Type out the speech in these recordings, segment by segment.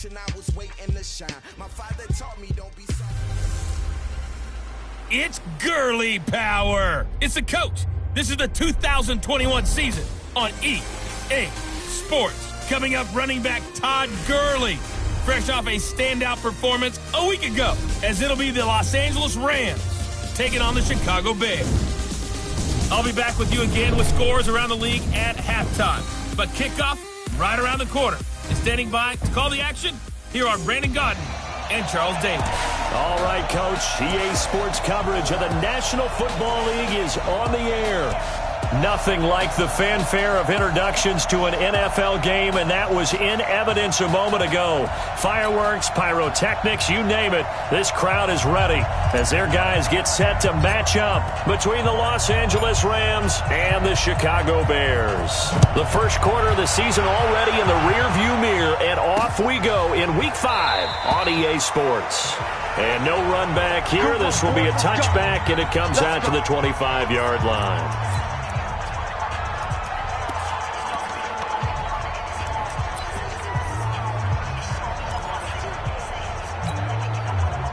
generation, I was waiting to shine. My father taught me don't be so. It's girly power. It's the coach. This is the 2021 season on EA Sports. Coming up, running back Todd Gurley, fresh off a standout performance a week ago, as it'll be the Los Angeles Rams taking on the Chicago Bears. I'll be back with you again with scores around the league at halftime. But kickoff right around the corner. And standing by to call the action, here are Brandon Godden and Charles Davis. All right, Coach. EA Sports coverage of the National Football League is on the air. Nothing like the fanfare of introductions to an NFL game, and that was in evidence a moment ago. Fireworks, pyrotechnics, you name it. This crowd is ready as their guys get set to match up between the Los Angeles Rams and the Chicago Bears. The first quarter of the season already in the rearview mirror, and off we go in Week 5 on EA Sports. And no run back here. This will be a touchback, and it comes out to the 25-yard line.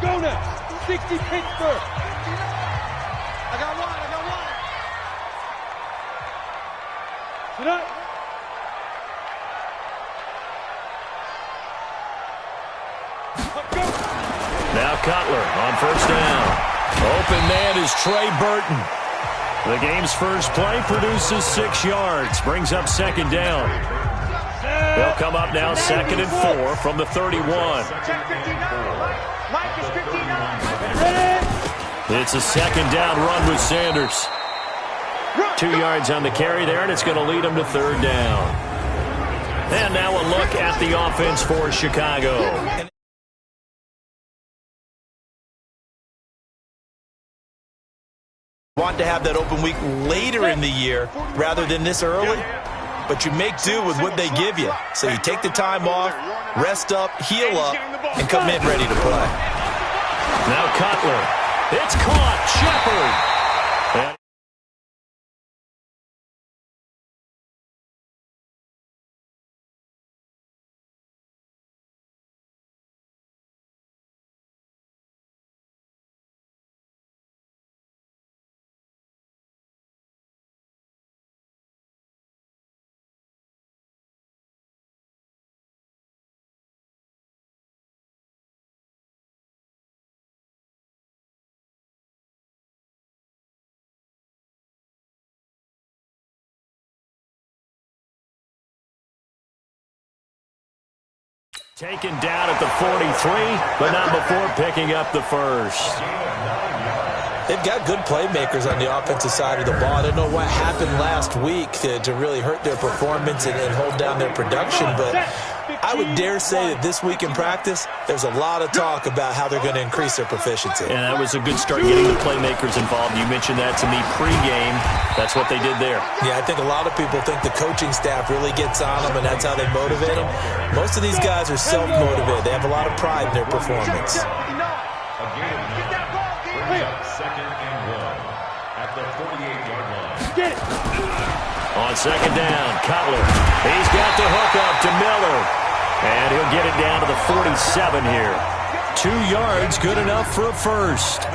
Go now, 60 Pittsburgh. I got one. Tonight. Now Cutler on first down. Open man is Trey Burton. The game's first play produces 6 yards, brings up second down. They'll come up now 2nd and 4 from the 31. It's a second down run with Sanders. 2 yards on the carry there, and it's going to lead them to third down. And now a look at the offense for Chicago. Want to have that open week later in the year rather than this early, but you make do with what they give you. So you take the time off, rest up, heal up, and come in ready to play. Now Cutler. It's caught. Shepard. Taken down at the 43, but not before picking up the first. They've got good playmakers on the offensive side of the ball. I don't know what happened last week to really hurt their performance and hold down their production, but I would dare say that this week in practice, there's a lot of talk about how they're going to increase their proficiency. And that was a good start getting the playmakers involved. You mentioned that to me pregame. That's what they did there. Yeah, I think a lot of people think the coaching staff really gets on them, and that's how they motivate them. Most of these guys are self-motivated. They have a lot of pride in their performance. Second and 1 at the 48-yard line. On second down, Cutler. He's got the hook up to Miller. And he'll get it down to the 47 here. 2 yards, good enough for a first.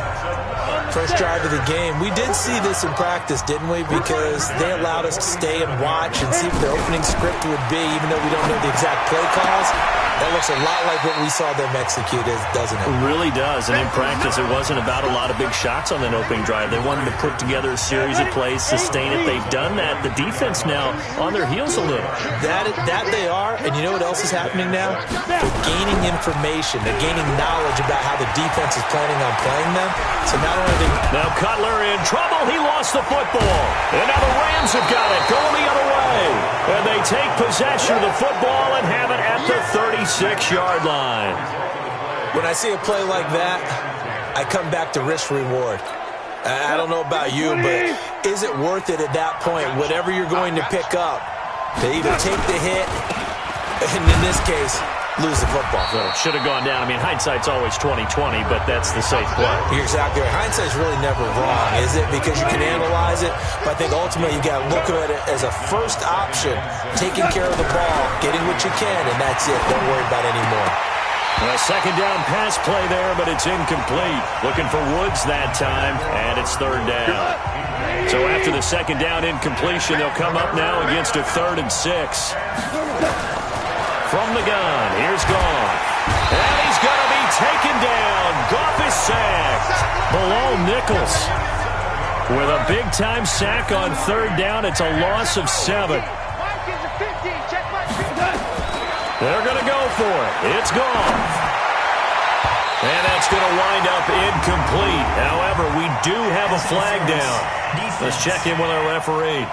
First drive of the game. We did see this in practice, didn't we? Because they allowed us to stay and watch and see what their opening script would be, even though we don't know the exact play calls. That looks a lot like what we saw them execute, doesn't it? It really does. And in practice, it wasn't about a lot of big shots on that opening drive. They wanted to put together a series of plays, sustain it. They've done that. The defense now on their heels a little. That they are. And you know what else is happening now? They're gaining information. They're gaining knowledge about how the defense is planning on playing them. So not only they... Now Cutler in trouble. He lost the football. And now the Rams have got it going the other way. And they take possession of the football and have it at the 36-yard line. When I see a play like that, I come back to risk-reward. I don't know about you, but is it worth it at that point, whatever you're going to pick up, to either take the hit, and in this case, lose the football. So it should have gone down. I mean, hindsight's always 20/20, but that's the safe play. You're exactly right. Hindsight's really never wrong, is it? Because you can analyze it, but I think ultimately you got to look at it as a first option, taking care of the ball, getting what you can, and that's it. Don't worry about any more. A second down pass play there, but it's incomplete. Looking for Woods that time, and it's third down. So after the second down incompletion, they'll come up now against a 3rd and 6. From the gun, here's Goff. And he's going to be taken down. Goff is sacked. Below Nichols with a big-time sack on 3rd down. It's a loss of 7. They're going to go for it. It's Goff. And that's going to wind up incomplete. However, we do have a flag down. Let's check in with our referee.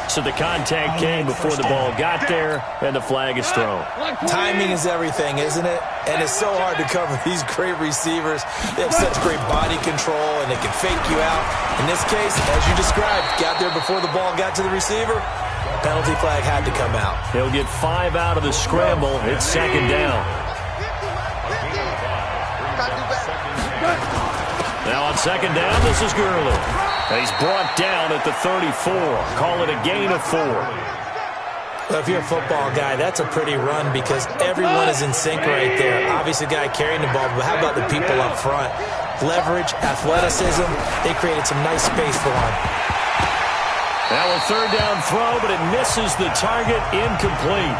So the contact came before the ball got there, and the flag is thrown. Timing is everything, isn't it? And it's so hard to cover these great receivers. They have such great body control, and they can fake you out. In this case, as you described, got there before the ball got to the receiver. Penalty flag had to come out. He'll get 5 out of the scramble. It's second down. Now on second down, this is Gurley. He's brought down at the 34. Call it a gain of 4. Well, if you're a football guy, that's a pretty run because everyone is in sync right there. Obviously, the guy carrying the ball, but how about the people up front? Leverage, athleticism, they created some nice space for him. Now a third down throw, but it misses the target, incomplete.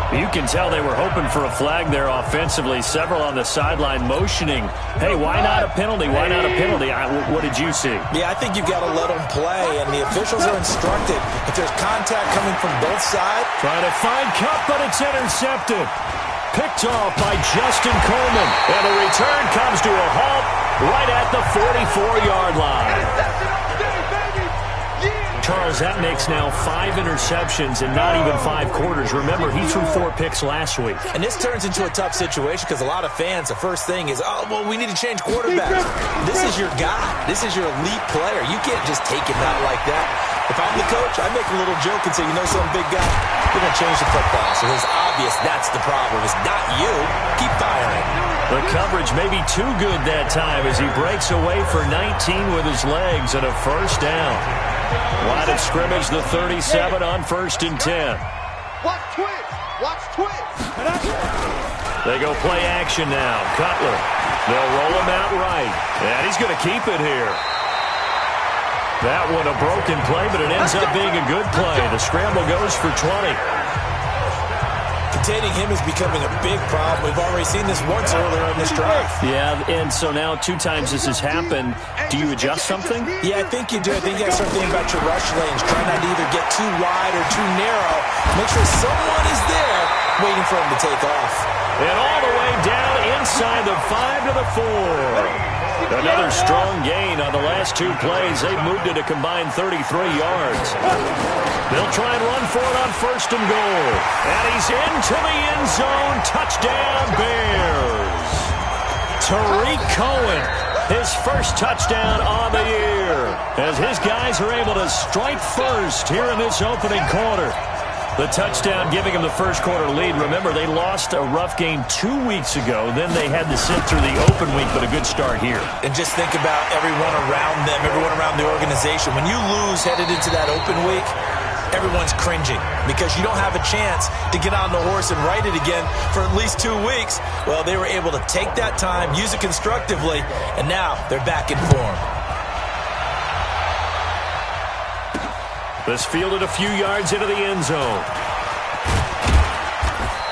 You can tell they were hoping for a flag there offensively. Several on the sideline motioning, hey, why not a penalty? Why not a penalty? What did you see? Yeah, I think you've got to let them play, and the officials are instructed. If there's contact coming from both sides. Trying to find Cup, but it's intercepted. Picked off by Justin Coleman. And the return comes to a halt right at the 44-yard line. Charles, that makes now 5 interceptions in not even 5 quarters. Remember, he threw 4 picks last week. And this turns into a tough situation because a lot of fans, the first thing is, oh, well, we need to change quarterbacks. This is your guy. This is your elite player. You can't just take him out like that. If I'm the coach, I make a little joke and say, you know some big guy, we're going to change the football. So it's obvious that's the problem. It's not you. Keep firing. The coverage may be too good that time as he breaks away for 19 with his legs and a first down. Line of scrimmage, the 37 on 1st and 10. Watch twist. Watch twist. They go play action now. Cutler. They'll roll him out right. And he's going to keep it here. That one a broken play, but it ends up being a good play. The scramble goes for 20. Containing him is becoming a big problem. We've already seen this once earlier in this drive. Yeah, and so now 2 times this has happened. Do you adjust something? Yeah, I think you do. I think you got to start thinking about your rush lanes. Try not to either get too wide or too narrow. Make sure someone is there waiting for him to take off. And all the way down inside the 5 to the 4. Another strong gain on the last 2 plays. They've moved it a combined 33 yards. They'll try and run for it on 1st and goal. And he's into the end zone. Touchdown, Bears. Tariq Cohen, his first touchdown on the year, as his guys are able to strike first here in this opening quarter. The touchdown giving them the first quarter lead. Remember, they lost a rough game 2 weeks ago. Then they had to sit through the open week, but a good start here. And just think about everyone around them, everyone around the organization. When you lose headed into that open week, everyone's cringing because you don't have a chance to get on the horse and ride it again for at least 2 weeks. Well, they were able to take that time, use it constructively, and now they're back in form. This fielded a few yards into the end zone.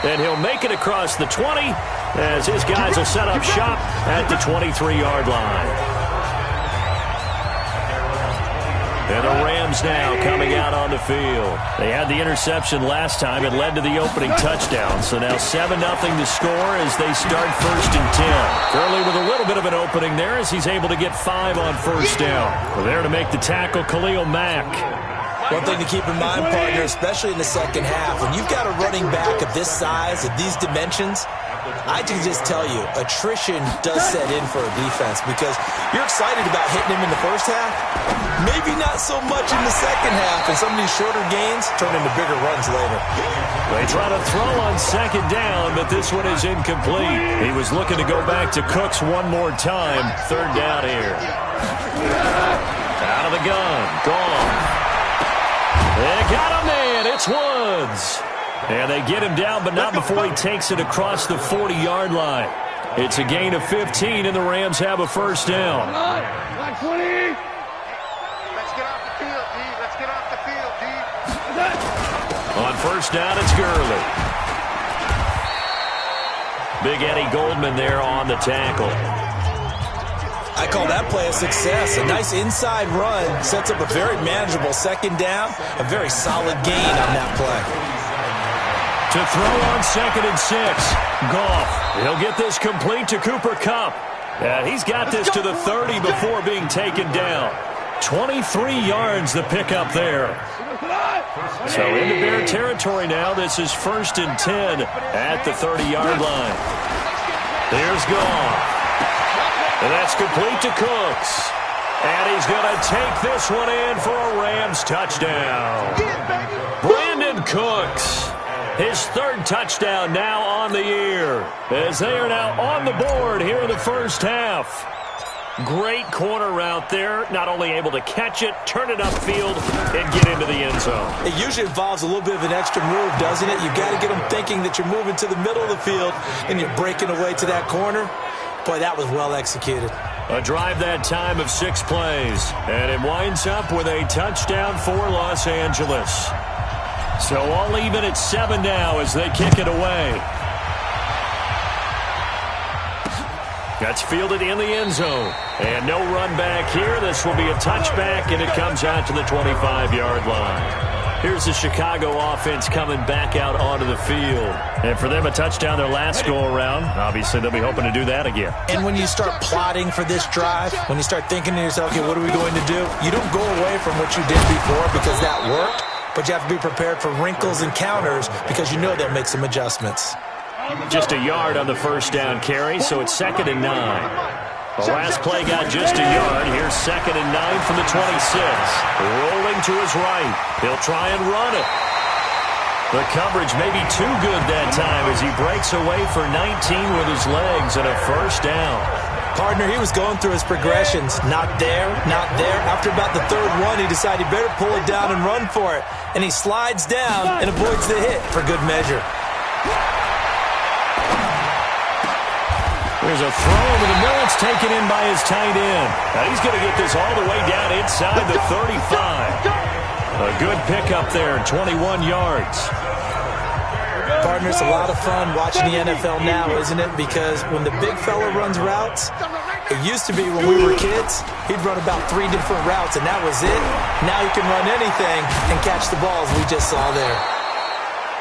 And he'll make it across the 20 as his guys will set up shop at the 23-yard line. And the Rams now coming out on the field. They had the interception last time. It led to the opening touchdown. So now 7-0 to score as they start 1st and 10. Gurley with a little bit of an opening there as he's able to get 5 on 1st down. There to make the tackle, Khalil Mack. One thing to keep in mind, partner, especially in the second half, when you've got a running back of this size, of these dimensions, I can just tell you, attrition does set in for a defense because you're excited about hitting him in the first half. Maybe not so much in the second half, and some of these shorter gains turn into bigger runs later. They try to throw on second down, but this one is incomplete. He was looking to go back to Cooks one more time. Third down here. Out of the gun. Gone. They got a man. It's Woods. And they get him down, but not before he takes it across the 40-yard line. It's a gain of 15, and the Rams have a first down. Let's get off the field, D. Let's get off the field, D. On first down, it's Gurley. Big Eddie Goldman there on the tackle. I call that play a success. A nice inside run sets up a very manageable second down. A very solid gain on that play. To throw on 2nd and 6. Goff. He'll get this complete to Cooper Kupp. And he's got this to the 30 before being taken down. 23 yards the pickup there. So into Bear territory now. This is 1st and 10 at the 30-yard line. Here's Goff. And that's complete to Cooks. And he's going to take this one in for a Rams touchdown. Brandon Cooks. His 3rd touchdown now on the year, as they are now on the board here in the first half. Great corner route there, not only able to catch it, turn it upfield, and get into the end zone. It usually involves a little bit of an extra move, doesn't it? You've got to get them thinking that you're moving to the middle of the field, and you're breaking away to that corner. Boy, that was well executed. A drive that time of 6 plays, and it winds up with a touchdown for Los Angeles. So all even at 7 now as they kick it away. That's fielded in the end zone. And no run back here. This will be a touchback, and it comes out to the 25-yard line. Here's the Chicago offense coming back out onto the field. And for them, a touchdown their last go-around. Obviously, they'll be hoping to do that again. And when you start plotting for this drive, when you start thinking to yourself, okay, what are we going to do? You don't go away from what you did before because that worked. But you have to be prepared for wrinkles and counters because you know they'll make some adjustments. Just a yard on the first down carry, so it's 2nd and 9. The last play got just a yard. Here's 2nd and 9 from the 26. Rolling to his right. He'll try and run it. The coverage may be too good that time as he breaks away for 19 with his legs and a first down. Partner, he was going through his progressions. Not there, not there. After about the 3rd one, he decided he better pull it down and run for it. And he slides down and avoids the hit for good measure. There's a throw over the middle. It's taken in by his tight end. Now he's going to get this all the way down inside the 35. A good pickup there, 21 yards. Partner, it's a lot of fun watching the NFL now, isn't it? Because when the big fella runs routes, it used to be when we were kids, he'd run about 3 different routes, and that was it. Now he can run anything and catch the balls we just saw there.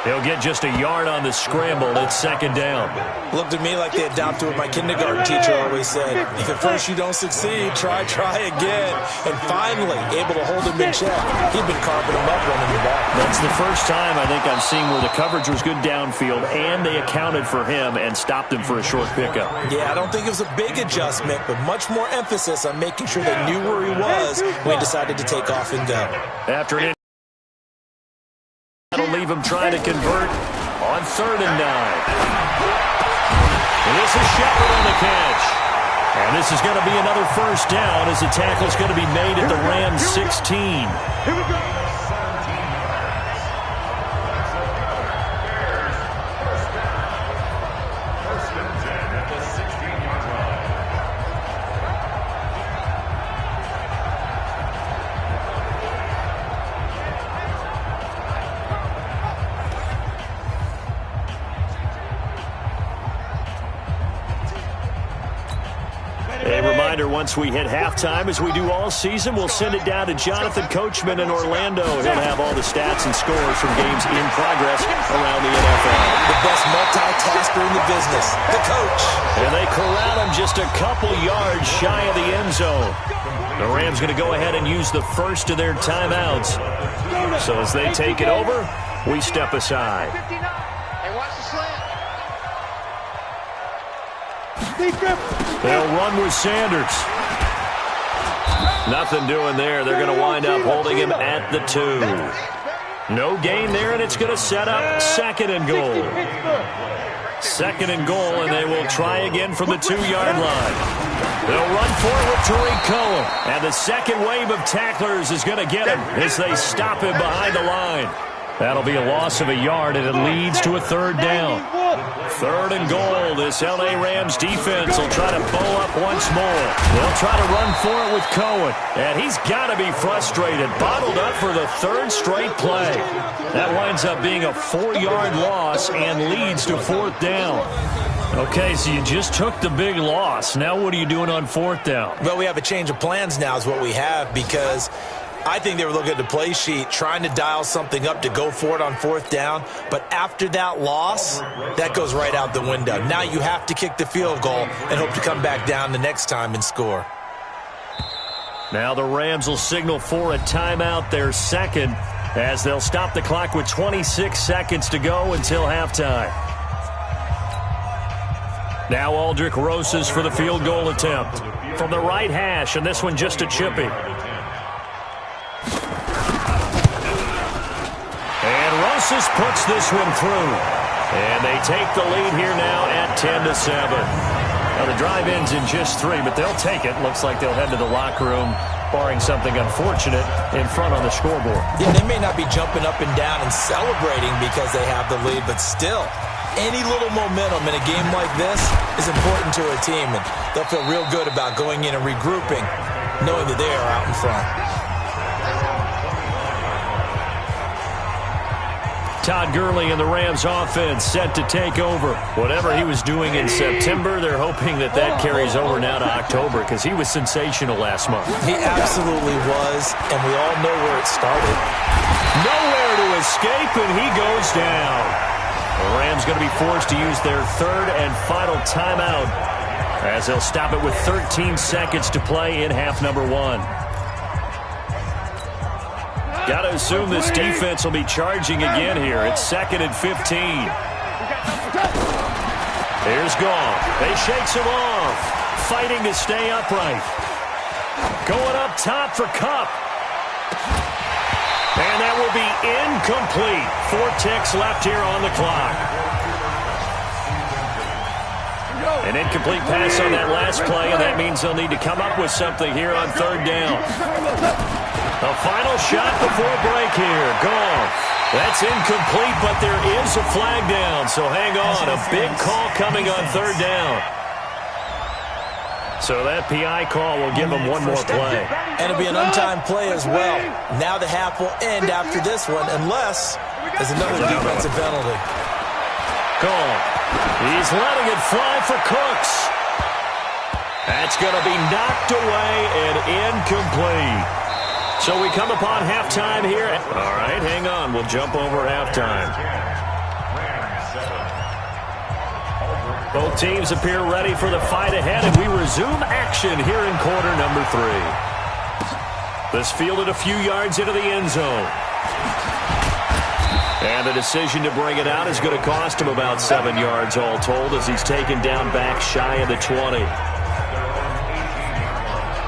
He'll get just a yard on the scramble. It's 2nd down. Looked at me like they adopted what my kindergarten teacher always said. If at first you don't succeed, try again. And finally, able to hold him in check. He'd been carving him up running the ball. That's the first time I think I've seen where the coverage was good downfield, and they accounted for him and stopped him for a short pickup. Yeah, I don't think it was a big adjustment, but much more emphasis on making sure they knew where he was when he decided to take off and go. After an that'll leave him trying to convert on 3rd and 9. And this is Shepard on the catch. And this is going to be another first down as the tackle's going to be made at the Rams 16. Here we go. A reminder, once we hit halftime, as we do all season, we'll send it down to Jonathan Coachman in Orlando. He'll have all the stats and scores from games in progress around the NFL. The best multitasker in the business, the coach. And they corral him just a couple yards shy of the end zone. The Rams going to go ahead and use the first of their timeouts. So as they take it over, we step aside. Hey, watch the slant. They'll run with Sanders. Nothing doing there. They're going to wind up holding him at the 2. No gain there, and it's going to set up second and goal. Second and goal, and they will try again from the 2-yard line. They'll run for it with Tariq Cohen. And the second wave of tacklers is going to get him as they stop him behind the line. That'll be a loss of a yard, and it leads to a 3rd down. 3rd and goal. This L.A. Rams defense will try to bow up once more. They'll try to run for it with Cohen. And he's got to be frustrated. Bottled up for the 3rd straight play. That winds up being a 4-yard loss and leads to 4th down. Okay, so you just took the big loss. Now what are you doing on 4th down? Well, we have a change of plans now is what we have, because I think they were looking at the play sheet, trying to dial something up to go for it on 4th down. But after that loss, that goes right out the window. Now you have to kick the field goal and hope to come back down the next time and score. Now the Rams will signal for a timeout, their second, as they'll stop the clock with 26 seconds to go until halftime. Now Aldrick Rosas for the field goal attempt from the right hash, and this one just a chippy. And Rosas puts this one through. And they take the lead here now at 10-7. Now the drive ends in just 3, but they'll take it. Looks like they'll head to the locker room, barring something unfortunate, in front on the scoreboard. Yeah, they may not be jumping up and down and celebrating because they have the lead, but still, any little momentum in a game like this is important to a team, and they'll feel real good about going in and regrouping, knowing that they are out in front. Todd Gurley and the Rams offense set to take over. Whatever he was doing in September, they're hoping that that carries over now to October, because he was sensational last month. He absolutely was, and we all know where it started. Nowhere to escape, and he goes down. The Rams going to be forced to use their 3rd and final timeout, as they'll stop it with 13 seconds to play in half number 1. Got to assume this defense will be charging again here. It's 2nd and 15. Here's Goff. They shakes him off. Fighting to stay upright. Going up top for Kupp. And that will be incomplete. 4 ticks left here on the clock. An incomplete pass on that last play, and that means they'll need to come up with something here on 3rd down. A final shot before break here. Goff. That's incomplete, but there is a flag down, so hang on. A big call coming on 3rd down. So that PI call will give them one more play. And it'll be an untimed play as well. Now the half will end after this one, unless there's another defensive penalty. Goff. He's letting it fly for Cooks. That's going to be knocked away and incomplete. So we come upon halftime here. All right, hang on. We'll jump over halftime. Both teams appear ready for the fight ahead, and we resume action here in quarter number 3. This fielded a few yards into the end zone. And the decision to bring it out is going to cost him about 7 yards all told, as he's taken down back shy of the 20.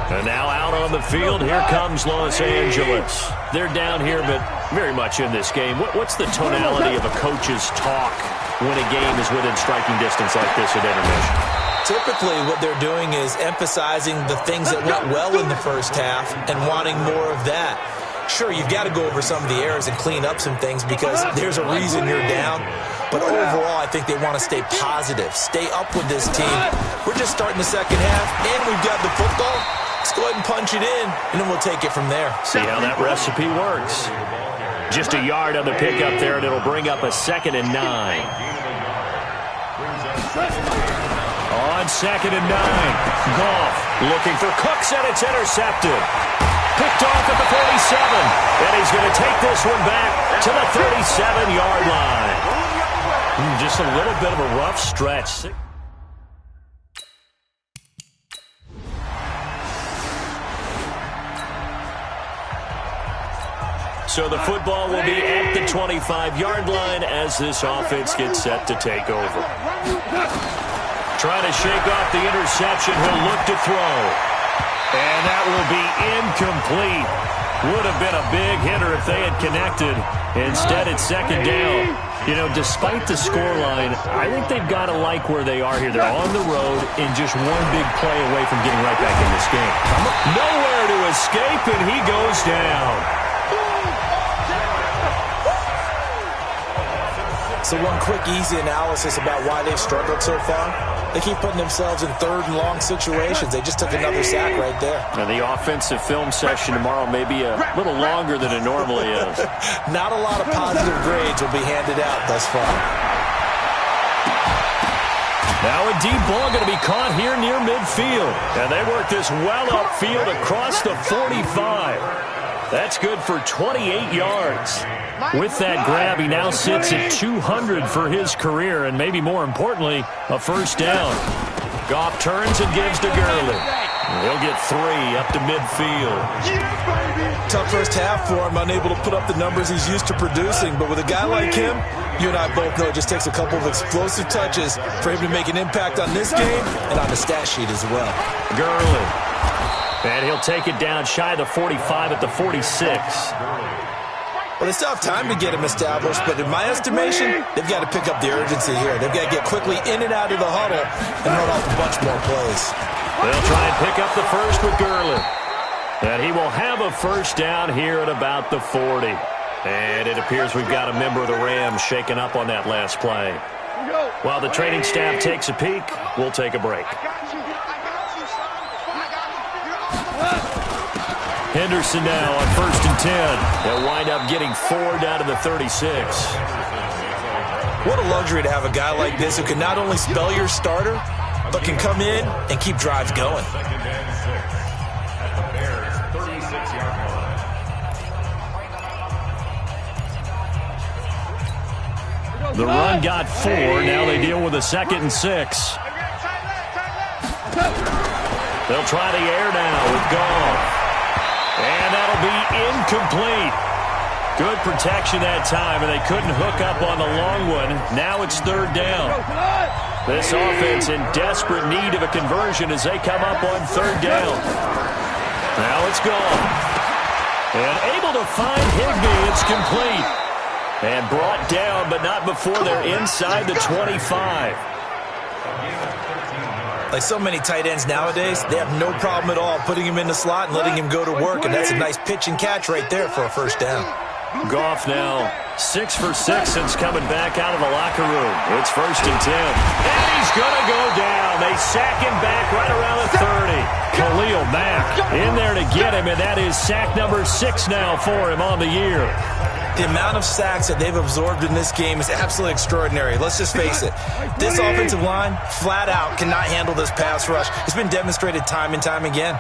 And now out on the field, here comes Los Angeles. They're down here, but very much in this game. What's the tonality of a coach's talk when a game is within striking distance like this at intermission? Typically, what they're doing is emphasizing the things that went well in the first half and wanting more of that. Sure, you've got to go over some of the errors and clean up some things because there's a reason you're down. But overall, I think they want to stay positive, stay up with this team. We're just starting the second half, and we've got the football. Let's go ahead and punch it in, and then we'll take it from there. See how that recipe works. Just a yard on the pickup there, and it'll bring up a 2nd and 9. On 2nd and 9, Goff looking for Cooks, and it's intercepted. Picked off at the 47, and he's going to take this one back to the 37-yard line. Just a little bit of a rough stretch. So the football will be at the 25-yard line as this offense gets set to take over. Trying to shake off the interception. He'll look to throw. And that will be incomplete. Would have been a big hitter if they had connected. Instead, it's second down. You know, despite the scoreline, I think they've got to like where they are here. They're on the road and just one big play away from getting right back in this game. Nowhere to escape, and he goes down. So one quick, easy analysis about why they've struggled so far. They keep putting themselves in third and long situations. They just took another sack right there. Now, the offensive film session tomorrow may be a little longer than it normally is. Not a lot of positive grades will be handed out thus far. Now a deep ball going to be caught here near midfield. And they work this well upfield across the 45. That's good for 28 yards. With that grab, he now sits at 200 for his career, and maybe more importantly, a first down. Goff turns and gives to Gurley. He'll get 3 up to midfield. Tough first half for him, unable to put up the numbers he's used to producing. But with a guy like him, you and I both know it just takes a couple of explosive touches for him to make an impact on this game and on the stat sheet as well. Gurley. And he'll take it down shy of the 45 at the 46. Well, they still have time to get him established, but in my estimation, they've got to pick up the urgency here. They've got to get quickly in and out of the huddle and run off a bunch more plays. They'll try and pick up the first with Gurley. And he will have a first down here at about the 40. And it appears we've got a member of the Rams shaken up on that last play. While the training staff takes a peek, we'll take a break. Henderson now on 1st and 10. They'll wind up getting 4 down to the 36. What a luxury to have a guy like this who can not only spell your starter, but can come in and keep drives going. The run got 4. Now they deal with a 2nd and 6. They'll try the air now with Goff. And that'll be incomplete. Good protection that time, and they couldn't hook up on the long one. Now it's 3rd down. This offense in desperate need of a conversion as they come up on 3rd down. Now it's gone. And able to find Higbee. It's complete. And brought down, but not before they're inside the 25. Like so many tight ends nowadays, they have no problem at all putting him in the slot and letting him go to work, and that's a nice pitch and catch right there for a first down. Goff now 6 for 6 since coming back out of the locker room. It's 1st and 10. And he's going to go down. They sack him back right around the 30. Khalil Mack in there to get him, and that is sack number 6 now for him on the year. The amount of sacks that they've absorbed in this game is absolutely extraordinary. Let's just face it. This offensive line, flat out, cannot handle this pass rush. It's been demonstrated time and time again.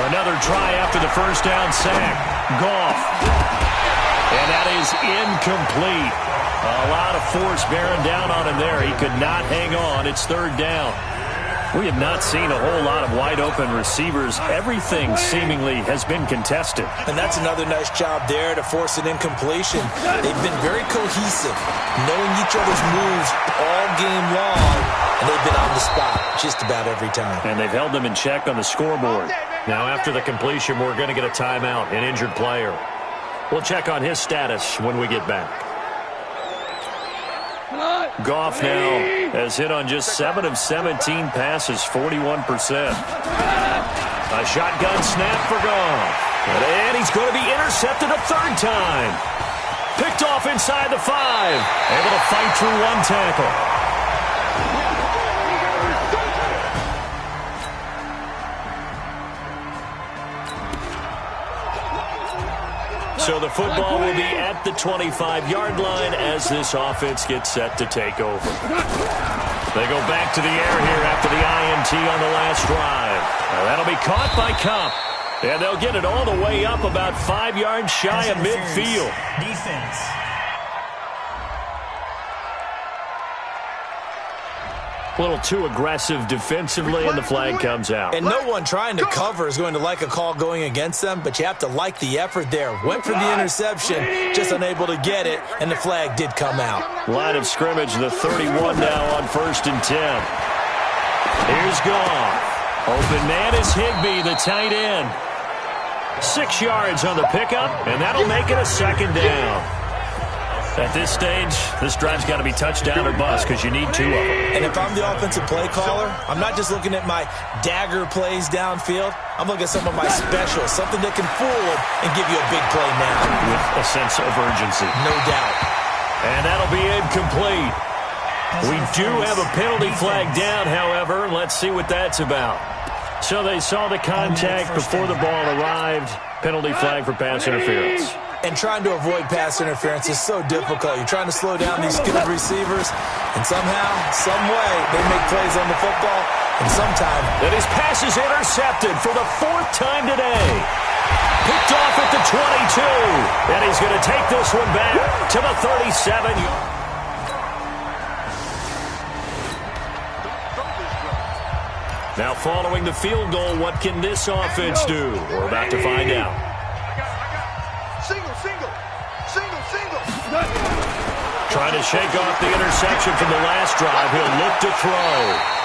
Another try after the first down sack. Goff. And that is incomplete. A lot of force bearing down on him there. He could not hang on. It's 3rd down. We have not seen a whole lot of wide-open receivers. Everything seemingly has been contested. And that's another nice job there to force an incompletion. They've been very cohesive, knowing each other's moves all game long, and they've been on the spot just about every time. And they've held them in check on the scoreboard. Now, after the completion, we're going to get a timeout, an injured player. We'll check on his status when we get back. Goff now has hit on just 7 of 17 passes, 41%. A shotgun snap for Goff. And he's going to be intercepted a 3rd time. Picked off inside the 5. Able to fight through 1 tackle. So the football will be at the 25-yard line as this offense gets set to take over. They go back to the air here after the INT on the last drive. Now that'll be caught by Kupp. And they'll get it all the way up about 5 yards shy of midfield. Defense. A little too aggressive defensively, and the flag comes out. And no one trying to cover is going to like a call going against them, but you have to like the effort there. Went for the interception, just unable to get it, and the flag did come out. Line of scrimmage, the 31 now on 1st and 10. Here's Goff. Open man is Higbee, the tight end. 6 yards on the pickup, and that'll make it a 2nd down. At this stage, this drive's got to be touchdown or bust because you need 2 of them. And if I'm the offensive play caller, I'm not just looking at my dagger plays downfield. I'm looking at some of my specials, something that can fool them and give you a big play now. With a sense of urgency. No doubt. And that'll be incomplete. We do have a penalty flag down, however. Let's see what that's about. So they saw the contact before the ball arrived. Penalty flag for pass interference. And trying to avoid pass interference is so difficult. You're trying to slow down these skilled receivers, and somehow, some way, they make plays on the football, and sometimes... And his pass is intercepted for the 4th time today. Picked off at the 22. And he's going to take this one back to the 37. Now following the field goal, what can this offense do? We're about to find out. Trying to shake off the interception from the last drive. He'll look to throw.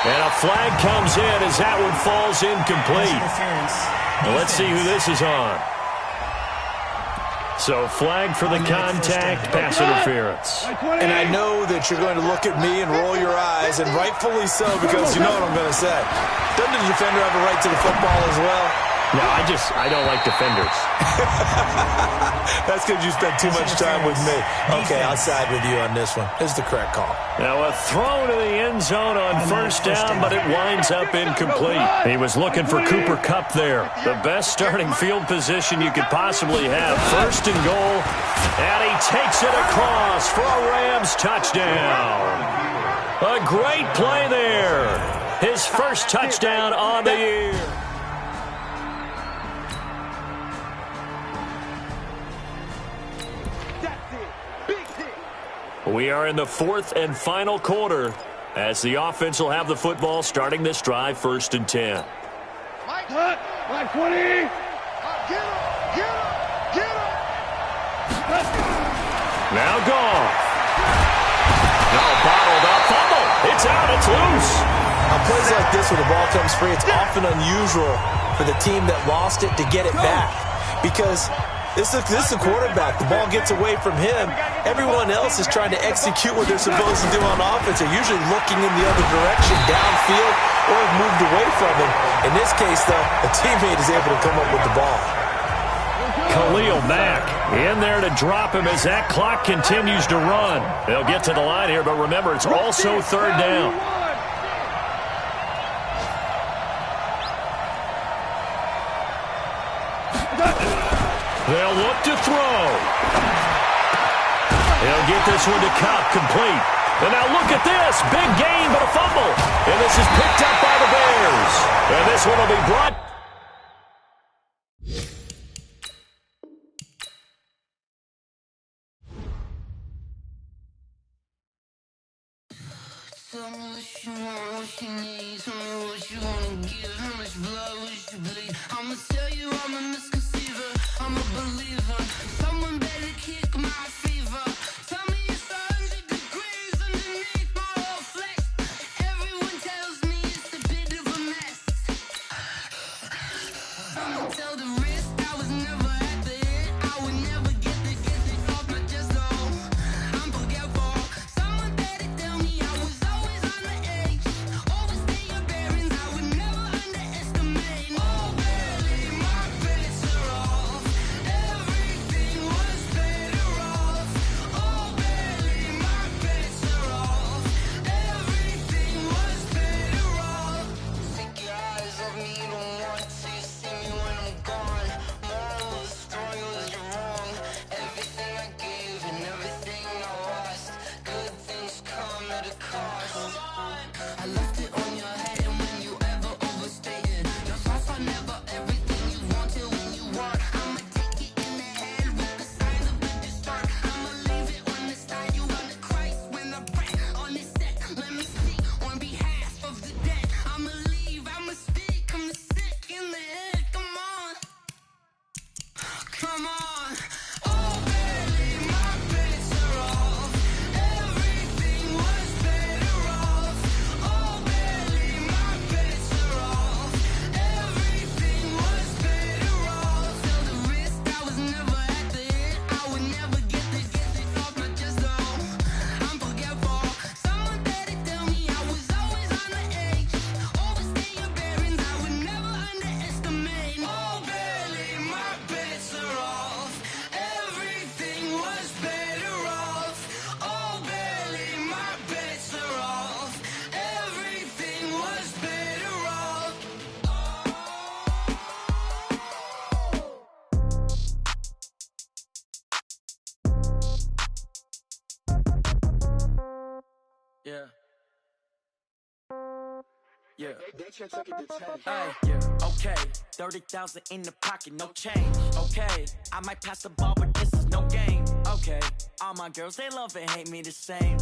And a flag comes in as that one falls incomplete. Well, let's see who this is on. So flag for the contact, pass interference. And I know that you're going to look at me and roll your eyes, and rightfully so, because you know what I'm going to say. Doesn't the defender have a right to the football as well? No, I don't like defenders. That's because you spent too much time with me. Okay, I'll side with you on this one. This is the correct call. Now a throw to the end zone on 1st down, but it winds up incomplete. He was looking for Cooper Kupp there. The best starting field position you could possibly have. 1st and goal, and he takes it across for a Rams touchdown. A great play there. His first touchdown on the year. We are in the 4th and final quarter as the offense will have the football starting this drive 1st and 10. Mike 20. Get him. Now Goff. Now bottled up. Fumble. It's out. It's loose. On plays like this where the ball comes free, it's often unusual for the team that lost it to get it back because this is the quarterback. The ball gets away from him. Everyone else is trying to execute what they're supposed to do on offense. They're usually looking in the other direction, downfield, or have moved away from him. In this case, though, a teammate is able to come up with the ball. Khalil Mack in there to drop him as that clock continues to run. They'll get to the line here, but remember, it's also 3rd down. They'll look to throw. They'll get this one to Kupp, complete. And now look at this. Big gain, but a fumble. And this is picked up by the Bears. And this one will be brought. Tell me what you want, what you need. Tell me what you want to give. How much blood would you bleed? I'ma tell you I'm a misconceiver. I'm a believer. Someone better kick my fever. Tell me it's 100 degrees underneath my whole flesh. Everyone tells me it's a bit of a mess. I'ma tell the risk I was never at the end. I would never get this off my chest. Oh, I'm forgetful. Someone better tell me I was always on the edge. Overstay your bearings. I would never underestimate. Oh, barely my bets are off. Every Yeah. Yeah. Okay. 30,000 in the pocket, no change. Okay. I might pass the ball, but this is no game. Okay. All my girls, they love and hate me the same.